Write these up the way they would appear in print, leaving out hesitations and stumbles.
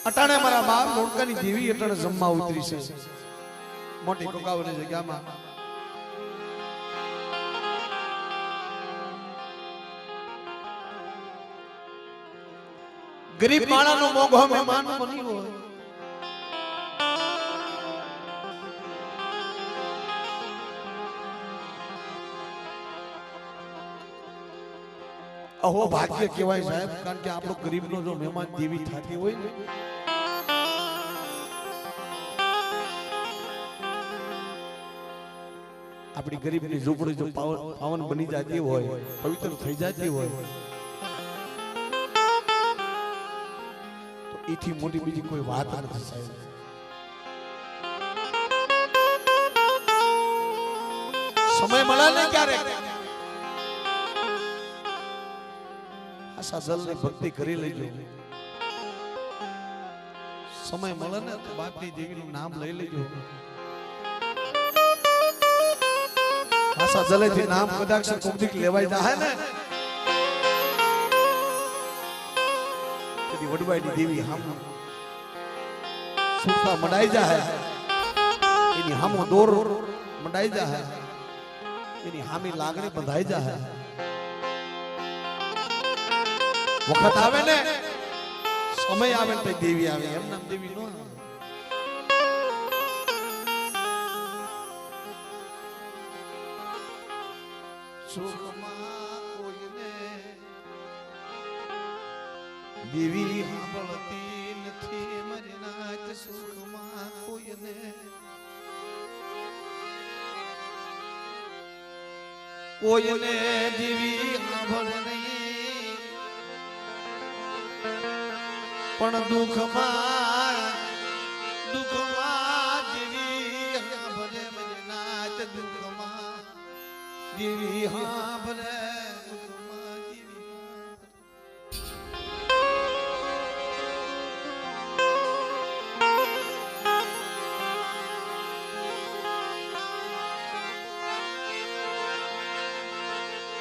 અટાણે મારા બાપ મોડકાની દેવી અટાણે જમવા ઉતરી છે મોટી કોકાવની જગ્યામાં ગરીબ માણાનો મોંઘો મહેમાન બની હોય અહો ભાગ્ય કહેવાય સાહેબ કારણ કે આપણો ગરીબનો જો મહેમાન દેવી થતી હોય ને આપણી ગરીબની ઝૂંપડી જો પાવન બની જતી હોય પવિત્ર થઈ જતી હોય તો એથી મોટી બીજી કોઈ વાત નથી સાહેબ સમય મળે ને ક્યારે આશા જલ ની ભક્તિ કરી લેજો સમય મળે ને તો બાપની દેવીનું નામ લઈ લેજો આશા જલેથી નામ કદાચ કોકદીક લેવાય જાય ને કદી વડવાઈની દેવી હામ સુરતા મડાઈ જાય એની હામો દોર મડાઈ જાય એની હામી લાગણી બંધાઈ જાય વખત આવે ને સમય આવે તો દેવી આવે એમ નામ દેવી નો સુખમાં કોઈને દેવી સાંભળતી નથી મારી નાચ સુખમાં કોઈને કોઈને દેવી સાંભળ નહીં પણ દુઃખમાં દેવી સાંભળે મારી નાચ દુઃખમાં દેવી સાંભળે દુઃખમાં દેવી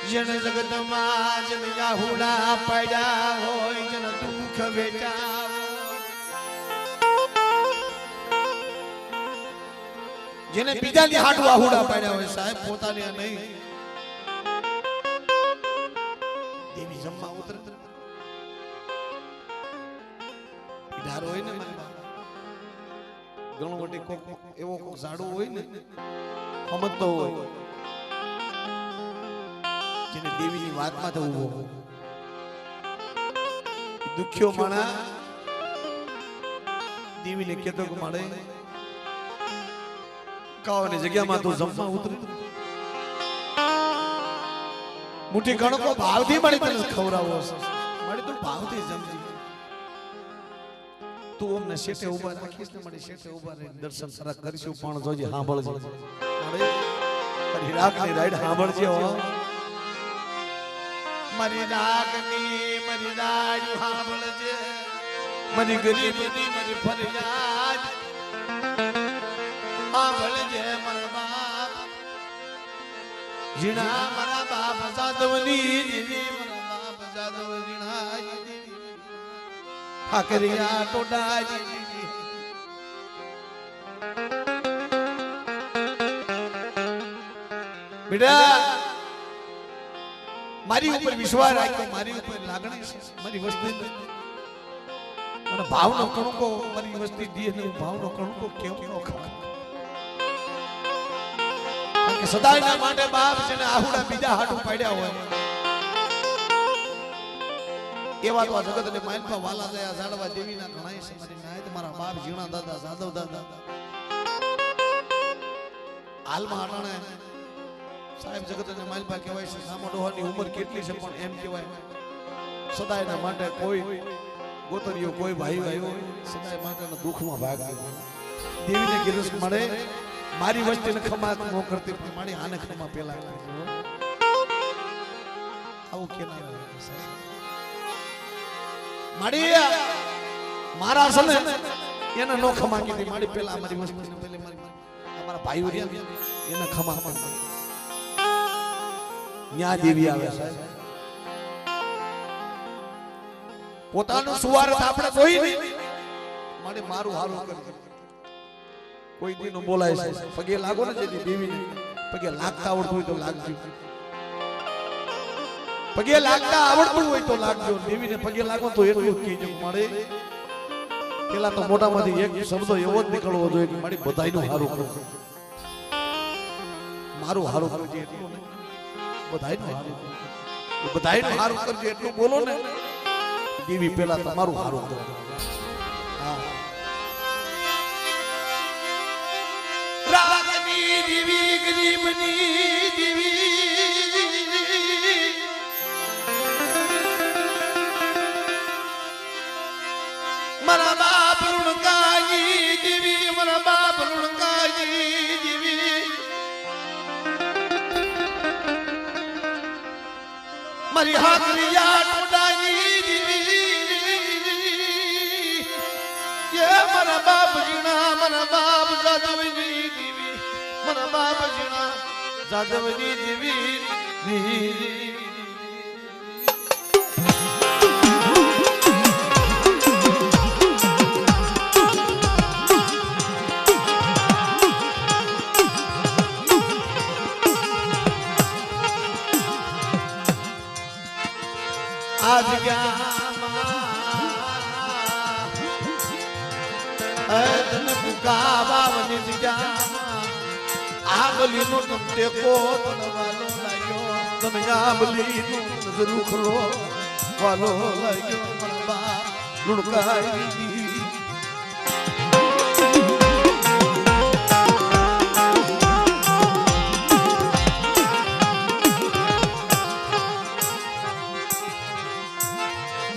જન જગતમાં જન યાહુડા પડ્યા હોય જન દુઃખ વેચા જેને બીજાની હાટુ આહુડા પડ્યા હોય સાહેબ પોતાની નહીં દેવી જમવા ઉતરે ઢારો હોય ને ઘણો વટી કોક એવો કોક ઝાડુ હોય ને સમજતો હોય જેને દેવીની વાતમાં તો ઉભો દુખ્યો માણા દેવીને કહેતો કે મારે કાવાની જગ્યામાં તું જમવા ઉતરે મુઠી કણકો ભાવથી મળી તને ખવરાવો મળી તું ભાવથી જમજી તું અમને શેઠે ઉભા રાખીશ ને મળી શેઠે ઉભા રહી દર્શન સારા કરીશું પણ જોજે સાંભળજે મળી તારી રાખની રાઈડ સાંભળજે હો મારી રાગની મારી રાડ સાંભળજે મારી ગરીબની મારી ફરિયાદ સાંભળજે મારા બાપ જીણા મારા બાપ સાધવની દેવી મારા બાપ સાધવ જીણા દેવી ઠાકરિયા ટોડા દેવી બેટા મારી ઉપર વિશ્વાસ રાખ્યો મારી ઉપર લાગણી મારી વસ્તી મને ભાવનો કણકો મારી વસ્તી દીએ ને ભાવનો કણકો કેમ નો ખા કે સદાયના માટે બાપ છે ને આહુડા બીજા હાટું પાડ્યા હોય એવા તો જગત ને માનપા વાલા દયા જાડવા દેવીના ઘણાય છે મારી નાય તમારા બાપ જીણા દાદા સાધવ દાદા હાલમાં આટાણે સાહેબ જગત ને માલપા કહેવાય છે સામો ડોહાની ઉંમર કેટલી છે પણ એમ કહેવાય સદાયના માટે કોઈ ગોતરીઓ કોઈ ભાઈ આવ્યો સદાય માટેના દુઃખમાં ભાગ આવ્યો દેવીને કીધું મળે મારી વસ્તીને ખમા ન કરતી પણ મારી આને ખમા પેલા આવું કે મારી મારા સને એને નો ખમા કીધી મારી પેલા મારી વસ્તીને પેલે મારી અમારા ભાઈઓ રહ્યા એને ખમા કરી ન્યા દેવી આવે સાહેબ પોતાનું સુવારથ આપણે જોઈ નહીં મારે મારું હારું કરજે કોઈ દી નો બોલાય છે પગે લાગો ને જેની દેવી પગે લાગતા આવડતું હોય તો લાગજો પગે લાગતા આવડતું હોય તો લાગજો દેવીને પગે લાગો તો એટલું જ કીજો મારે પેલા તો મોટામાંથી એક શબ્દ એવો જ નીકળવો જોઈએ કે મારી બધાયનું હારું કરજો મારું હારું કરજે એટલું ને બધાયનું હારું બધાયનું હારું કરજે એટલું બોલો ને દેવી પેલા તમારું હારું કરો હા રાગની દેવી ગરીબની દેવી મારા બાપ લુણકાજી દેવી મારા બાપ લુણકાજી દેવી મારી હાકરિયા ટોડાજી દેવી ये મારા બાપ જીણા મારા બાપ જાદવની દેવી મારા બાપ જીણા જાદવની દેવી आज तन पुकावा वनी आबली नो तमते को तन वालो लायो तन आबली नो नजरू खलो वालो लायो मनबा लुणकाई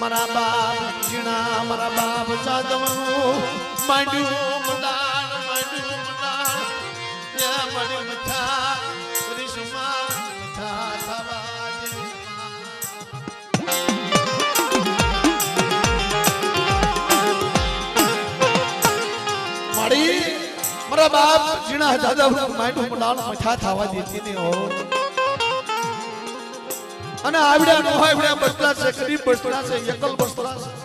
મારા બાપ જીણા મારા બાપ સાધવનું માંડ્યું મદાન યા મડી મથા પરિસમા મથા થવાજે મારી મારા બાપ જીણા સાધવનું માંડ્યું મદાન મથા થવાજે ને હો અને આવડ્યા નો આવડ્યા બસલા છે ગરીબ બસલા છે એકલ બસલા છે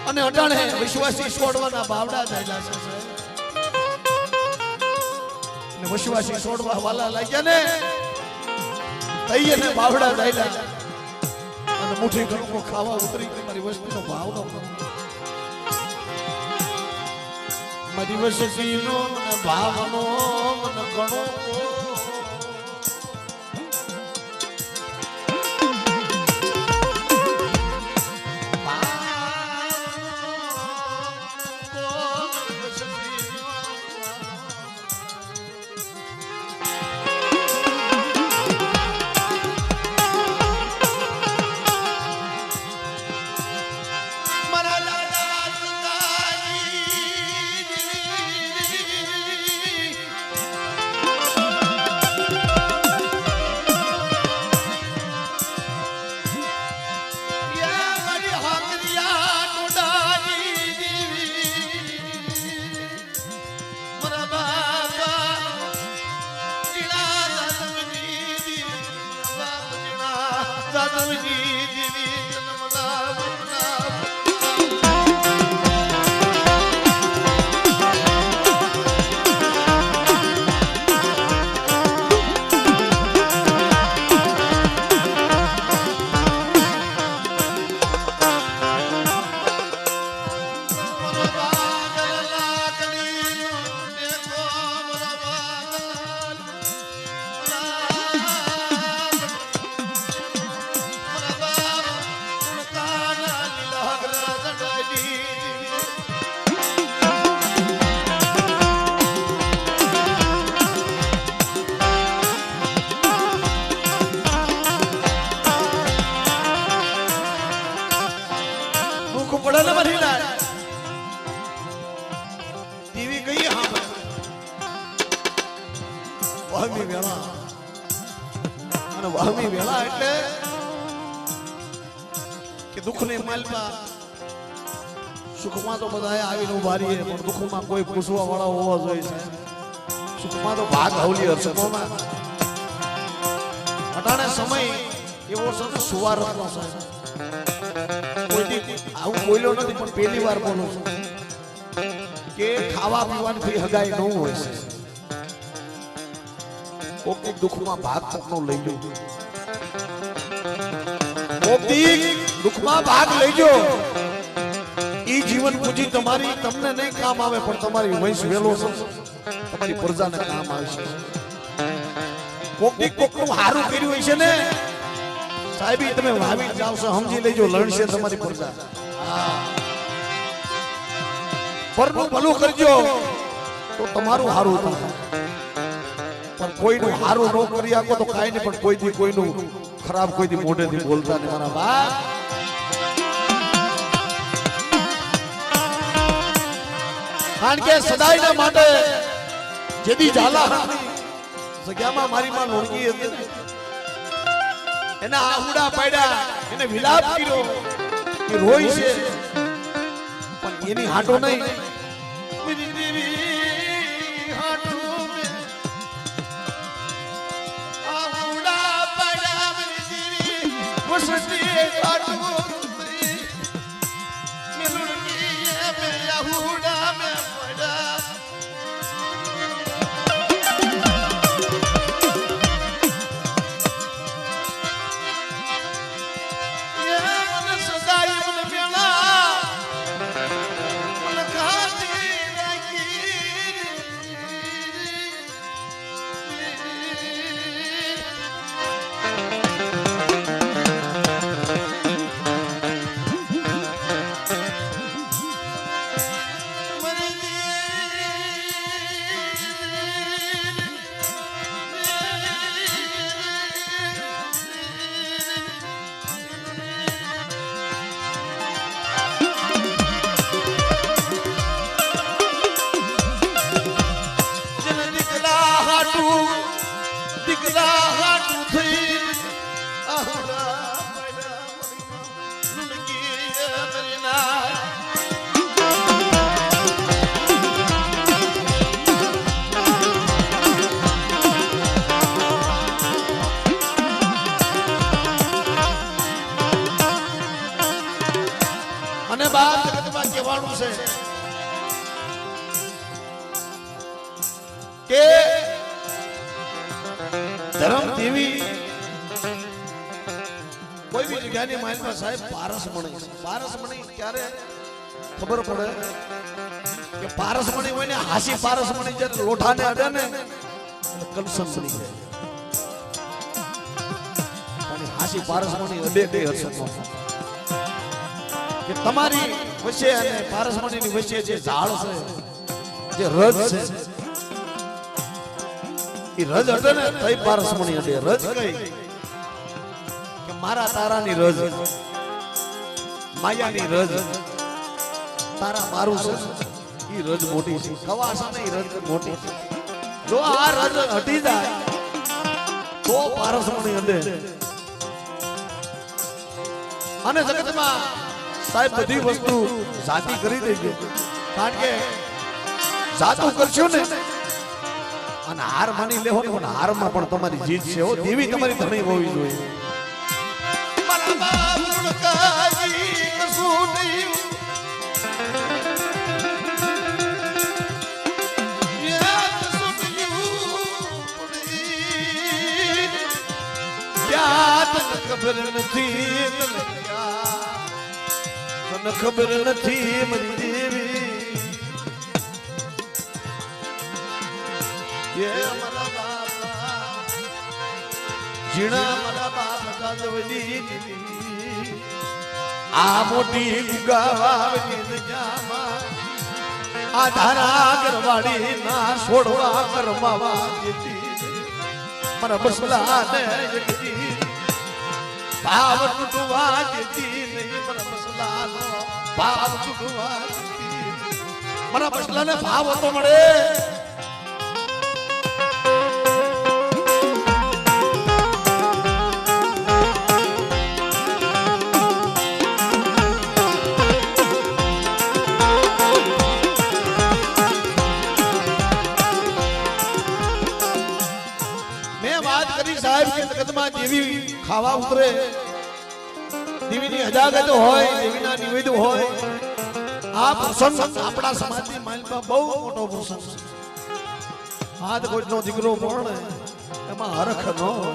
અને અટાણે વિશ્વાસી છોડવાના બાવડા થયેલા છે ને વિશ્વાસી છોડવા વાલા લાગ્યા ને તઈએ ને બાવડા થયેલા અને મુઠ્ઠી ઘણું ખાવા ઉતરી મારી વસ્તીનો ભાવ ન મારી વસ્તીનો મને ભાવનો મને ઘણો વહમી વેળા અને વહમી વેળા એટલે કે દુઃખની માલપા સુખમાં તો બધા આવીને ઉભા રહીએ પણ દુઃખમાં કોઈ પૂછવા વાળા હોવા જોઈએ છે સુખમાં તો ભાગ હવલી હર્ષકોમાં અટાણે સમય એવો છે સુવારતનો છે કોઈ આવું બોલ્યો નથી પણ પહેલી વાર બોલું છું કે ખાવા પીવાની હગાઈ ન હોય છે કોક દુઃખમાં ભાગ કોકનો લઈ લો કોક દુઃખમાં ભાગ લઈજો ઈ જીવન પૂજી તમારી તમને નહીં કામ આવે પણ તમારી વંશ વેલો છે તમારી પ્રજાને કામ આવશે કોકનું હારું કર્યું હોય છે ને સાહેબ તમે વાવી જાવશો સમજી લેજો લડશે તમારી પ્રજા પરનું ભલું કરજો તો તમારું હારું થાય પણ કોઈનું હારું ન કરી આપો તો કાઈ નહીં પણ કોઈથી કોઈનું ખરાબ કોઈથી મોઢેથી બોલતા નહીં મારા બાપ કારણ કે સદાયના માટે જેદી ઝાલા જગ્યામાં મારી માં લોણકી હતી એના આહુડા પાડ્યા એને વિલાપ કર્યો એ રોઈ છે પણ એની હાટો નહીં મેરી દેવી હાટો મે આહુડા પાડ્યા મેરી દેવી વસતી હાટો મે લોણકી મે આહુડા મે પાડ્યા અને બાપ જગતમાં કહેવાનું છે કે ધર્મ દેવી કોઈ બી જગ્યાની માઇલમાં સાહેબ પારસમણી ક્યારે ખબર પડે કે પારસમણી હોય ને હાસી પારસમણી જ્યારે લોઠાને અડે ને કલસમ બની જાય અને હાસી પારસમણી અડે કઈ હર્ષ કે તમારી વચ્ચે અને પારસમણીની વચ્ચે જે ઝાડ છે જે રજ છે એ રજ હટે ને તઈ પારસમણી હટે રજ કઈ કે મારા તારાની રજ માયાની રજ તારા મારું છે એ રજ મોટી છે કવાસા ને રજ મોટી છે જો આ રજ હટી જાય તો પારસમણી હટે અને જગતમાં સાહેબ બધી વસ્તુ જાતિ કરી દેજો કારણ કે જાતું કરશો ને અને હાર માની લેવો ને પણ હારમાં પણ તમારી જીત છે હો દેવી તમારી ધણી હોવી જોઈએ મારા બાપ રુણકાજી કશું નહીં ખબર નથી મને ખબર નથી મારી દેવી મારા બાપા જીણા મારા બાપ જાદવની આ મોટી ગુગાવાની દજામાં આ ધારા ગરવાડી ના છોડવા કરમાવા દેતી મારા બસલા ને જગતી ભાવ તૂટવા દેતી નહીં મારા બસલાનો ભાવ તૂટવા દેતી મારા બસલાને ભાવ હતો મળે સાહેબ કે જગતમાં જેવી ખાવા ઉતરે દેવીની હજાગત હોય, દેવીના નિવેદ હોય. આ પ્રસંગ આપણા સમાજની માલમાં બહુ મોટો પ્રસંગ છે. હાથ કોઈનો દીકરો પરણે એમાં હરખ ન હોય,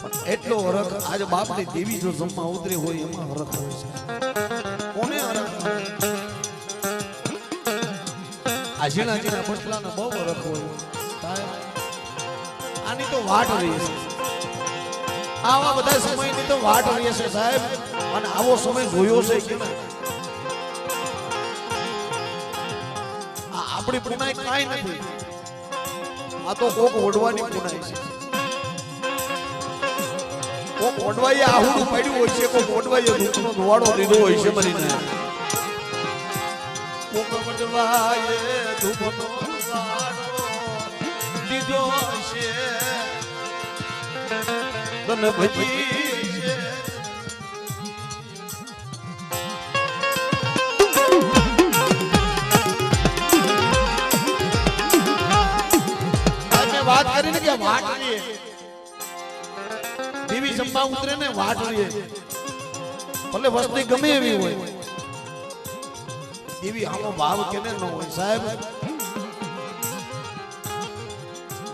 પણ એટલો હરખ આજે બાપની દેવી જો જમવા ઉતરી હોય એમાં હરખ હોય છે. કોને હરખ? આ ઝીણા ઝીણા પટલાને બહુ હરખ હોય. આની તો વાટ રહી છે, આવા બધા સમયની તો વાટ રહી છે સાહેબ. અને આવો સમય જોયો છે કે ના? આપણી પુનાઈ કાંઈ નથી, આ તો કોક ઓઢવાની પુનાઈ છે. કોક ઓઢવાઈએ આહુડું પડ્યું હોય છે, કોક ઓઢવાઈએ દૂધનો ધોવાડો લીધો હોય છે મરીને. કોક ઓઢવાઈએ ધૂપનો ધોવાડો લીધો છે, તને ભજી છે. વાત કરીને કે વાટ રહીએ, દેવી જમવા ઉતરે ને વાટ રહીએ, ભલે વસ્તી ગમે એવી હોય, દેવી આવો ભાવ કેને ન હોય સાહેબ.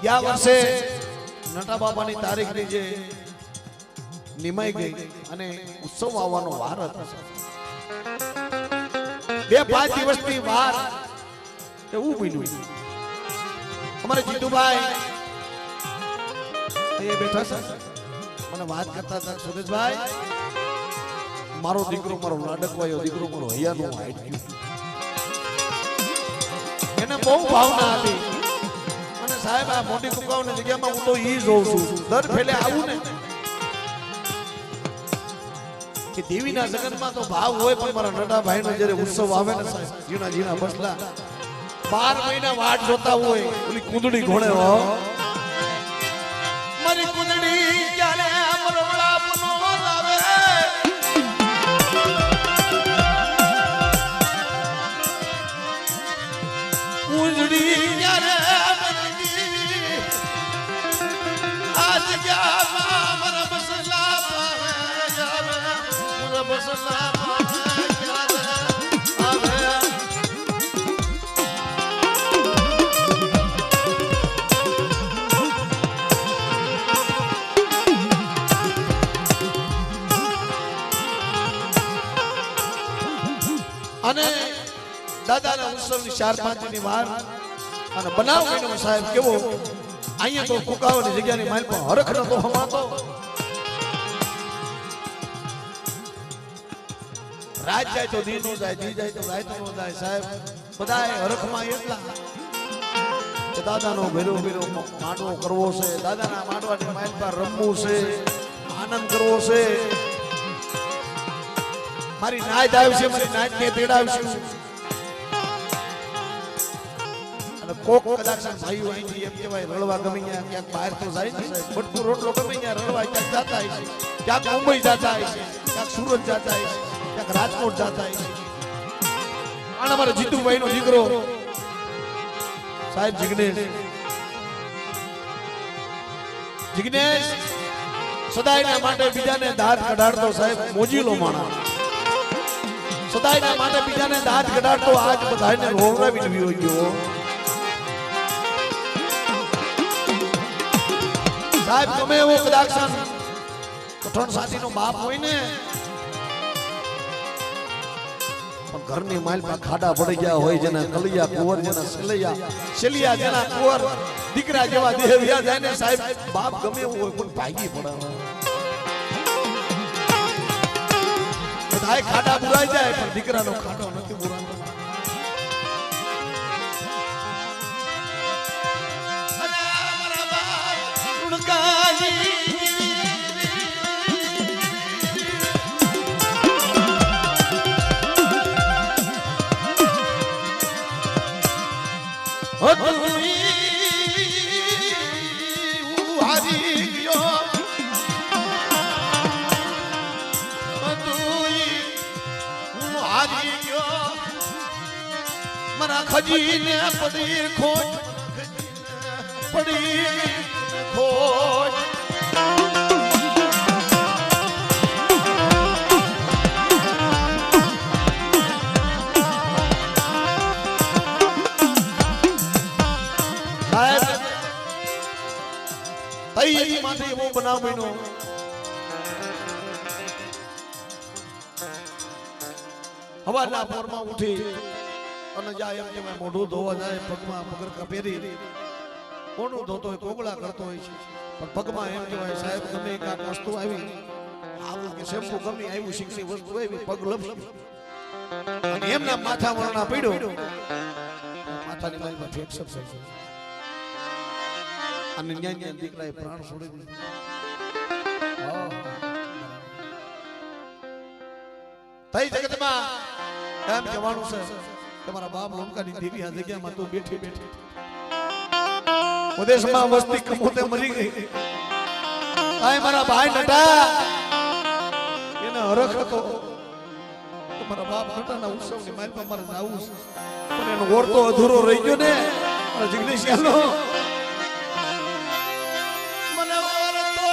ગયા વર્ષે નટા બાપાની તારીખની જે નિમાઈ ગઈ અને ઉત્સવ આવવાનો વાર હતો, 2-5 દિવસની વાર એવું બન્યું. અમારે જીતુભાઈ અહીંયા બેઠા છે, મને વાત કરતા હતા, સુરેશભાઈ મારો દીકરો, મારો લાડકવાયો દીકરો, મારો હૈયાનો હાઈટ ગયો. એને બહુ ભાવના હતી. અને સાહેબ આ મોટી કુકાઓની જગ્યામાં હું તો ઈ જોઉં છું, દર ફેલે આવું ને કે દેવીના જગતમાં તો ભાવ હોય, પણ મારા નટાભાઈનો જ્યારે ઉત્સવ આવે ને સાહેબ, ઝીણા ઝીણા બસલા 12 મહિના વાટ જોતા હોય. ઓલી કુંદડી ઘોડે હો, મારી કુંદડી ક્યારે મરવડા પનો લાવે, કુંદડી ક્યારે મરજી આજ જગ્યામાં મારા બસલા પાવે આવે, મારા બસલા પાવે ક્યારે આવે. અને દાદાના ઉત્સવની 4-5 ની વાર અને બનાવ મહિનો સાહેબ કેવો અહીંયા તો કુકાઓની જગ્યાની માલ પર હરખ નતો હમાતો. રાત જાય તો દી નો જાય, દી જાય તો રાત નો જાય સાહેબ. બધાય હરખમાં એટલા કે દાદાનો ભેરો ભેરો માંડવો કરવો છે, દાદાના માંડવાની માલ પર રમવું છે, આનંદ કરવો છે. મારી નાચ આવશે, મારી નાચ ને તેડાવશું. અને કોક કદાચ ભાઈઓ અહીંથી એમ કહેવાય રળવા ગમે ત્યાં ક્યાંક બહાર તો જાય ને સાહેબ, બટકુ રોટલો ગમે ત્યાં રળવા ક્યાંક જાતા હોય છે, ક્યાંક મુંબઈ જાતા હોય છે, ક્યાંક સુરત જાતા હોય છે, ક્યાંક રાજકોટ જાતા હોય છે. અને અમારો જીતુભાઈ નો દીકરો સાહેબ જિગ્નેશ સદાયના માટે બીજાને દાંત કઢાડતો સાહેબ, મોજીલો માણસ. સદાયના માટે બીજાને દાંત કઢાડતો આજ બધાને રોવરાવી ગયો ગયો. સાહેબ ગમે એવો કદાચ કઠણ સાથીનો બાપ હોય ને, પણ ઘરની માલ પર ખાડા પડી ગયા હોય, જેના કલિયા કુંવર, જેના સેલિયા જેના કુંવર દીકરા જેવા દેવ્યા જાય ને સાહેબ, બાપ ગમે એવું હોય પણ ભાગી પડે. બધાય ખાડા બુરાઈ જાય પણ દીકરાનો ખાડો નથી બુરાતો. મારા ખજીને પડી ખોટ, પડી ખોટ. થઈ એની માથે એવો બનાવ બન્યો હવાના પોરમાં ઉઠી અને જાય એમ કે મોઢું ધોવા જાય પગમાં પગરખા પહેરી કોનું ધોતો હોય કોગળા કરતો હોય છે પણ પગમાં એમ કહેવાય સાહેબ ગમે કાંક વસ્તુ આવી આવું કે શેમ્પુ ગમે આવ્યું શીખની વસ્તુ આવી પગ લપસી અને એમના માથા વરણા પડ્યો માથાની લાઈનમાં ફ્રેક્ચર થઈ ગયું અને ન્યા દીકરાએ પ્રાણ છોડી દીધા તઈ જગતમાં એમ કહેવાનું છે કે મારા બાપ લોમકાની દેવી આ જગ્યામાં તું બેઠી બેઠી ઉદેશમાં વસ્તી કમોતે મરી ગઈ આય મારા ભાઈ નટા એને હરખ હતો મારા બાપ નટાના ઉત્સવની માલ પર મારે જાવું છે પણ એનો ઓરતો અધૂરો રહી ગયો ને અને જિગ્નેશ યાલો મને ઓરતો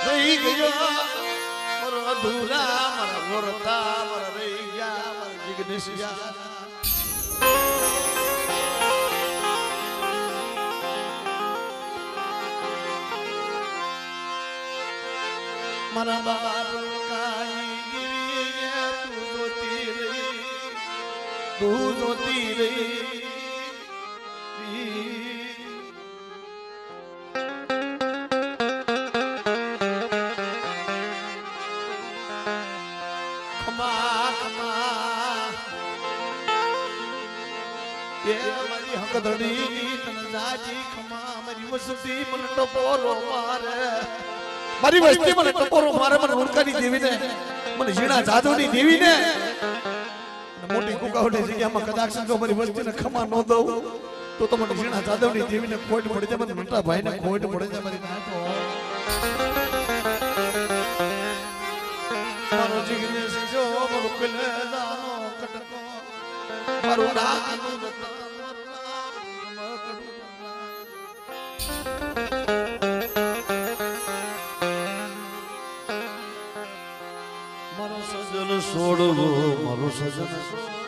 રહી ગયો મારો અધૂરા મારા ઓરતા મારા રહી ગયા મારા જિગ્નેશ યાલો મારા બાપ કાઈ ગીરી તું જોતી રહી ખમા ખમા એ મારી હકદડી તન જાજી ખમા મારી વસતી મને ટપોરો મારે મારી વસ્તી મને ટપોરો મારે મને ઉડકાની દેવીને મને ઝીણા જાદવની દેવીને મોટી કુકાવડી જગ્યામાં કદાચ જો મારી વસ્તીને ખમા ન દઉં તો મને ઝીણા જાદવની દેવીને ખોટ પડી જાય મને મોટા ભાઈને ખોટ પડે છે મારી નાખો મારો જિગ્નેશ જો મારો કલેદાનો કટકો મારું નાનું મારો સજન છોડવો મારો સજન